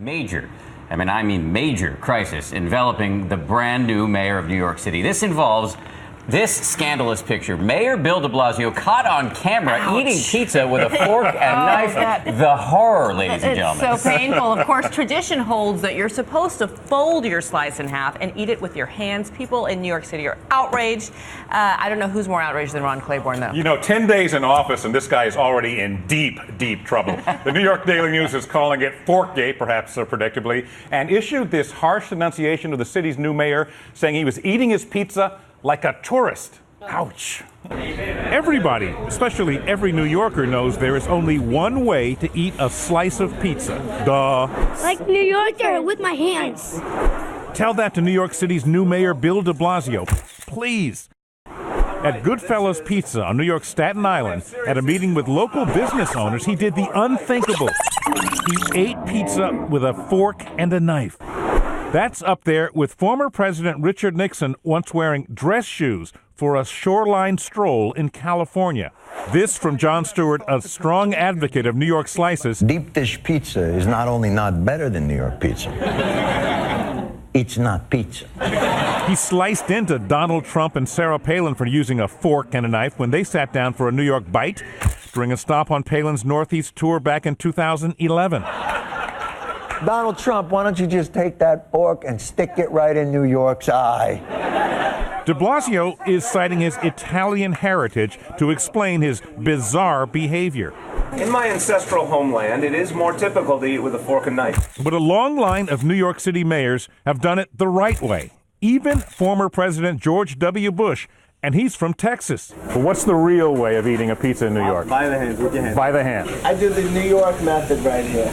I mean major crisis enveloping the brand new mayor of New York City. This involves this scandalous picture. Mayor Bill de Blasio caught on camera eating pizza with a fork and knife. The horror, ladies and gentlemen. It's so painful. Of course, tradition holds that you're supposed to fold your slice in half and eat it with your hands. People in New York City are outraged. I don't know who's more outraged than Ron Claiborne, though. You know, 10 days in office, and this guy is already in deep, deep trouble. The New York Daily News is calling it Forkgate, perhaps predictably, and issued this harsh denunciation of the city's new mayor, saying he was eating his pizza like a tourist. Ouch. Everybody, especially every New Yorker, knows there is only one way to eat a slice of pizza. Duh. Like New Yorker with my hands. Tell that to New York City's new mayor, Bill de Blasio. Please. At Goodfella's Pizza on New York's Staten Island, at a meeting with local business owners, he did the unthinkable. He ate pizza with a fork and a knife. That's up there with former President Richard Nixon once wearing dress shoes for a shoreline stroll in California. This from Jon Stewart, a strong advocate of New York slices. Deep dish pizza is not only not better than New York pizza, it's not pizza. He sliced into Donald Trump and Sarah Palin for using a fork and a knife when they sat down for a New York bite during a stop on Palin's Northeast tour back in 2011. Donald Trump, why don't you just take that fork and stick it right in New York's eye? De Blasio is citing his Italian heritage to explain his bizarre behavior. In my ancestral homeland, it is more typical to eat with a fork and knife. But a long line of New York City mayors have done it the right way. Even former President George W. Bush, and he's from Texas. But what's the real way of eating a pizza in New York? By the hands, with your hands. By the hand. I do the New York method right here.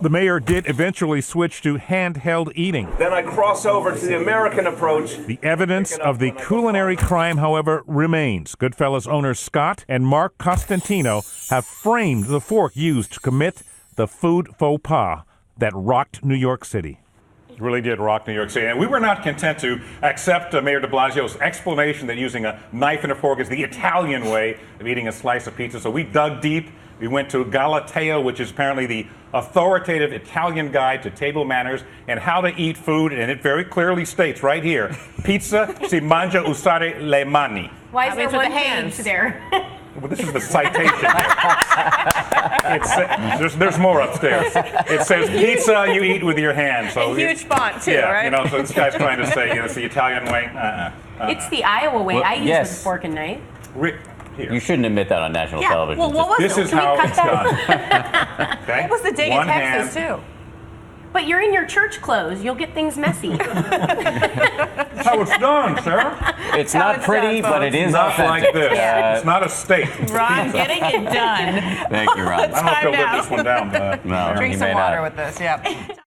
The mayor did eventually switch to handheld eating. Then I cross over to the American approach. The evidence of the culinary crime, however, remains. Goodfella's owners Scott and Mark Costantino have framed the fork used to commit the food faux pas that rocked New York City. It really did rock New York City. And we were not content to accept Mayor de Blasio's explanation that using a knife and a fork is the Italian way of eating a slice of pizza. So we dug deep. We went to Galateo, which is apparently the authoritative Italian guide to table manners and how to eat food, and it very clearly states right here, pizza si mangia usare le mani. Why is there one page there? Well, this is the citation. There's more upstairs. It says pizza you eat with your hands. So huge font, too, yeah, right? You know, so this guy's trying to say, it's the Italian way. It's the Iowa way. I use with a fork and knife. Here. You shouldn't admit that on national television. Well, what was This is how it's done. Okay? What was the date in Texas, too? But you're in your church clothes. You'll get things messy. That's how it's done, Sarah. It's not pretty, but it is Not authentic. like this. It's not a steak. Ron, getting it done. Thank you, Ron. I don't know if he'll live this one down. No, Drink he some may water not. with this, yeah.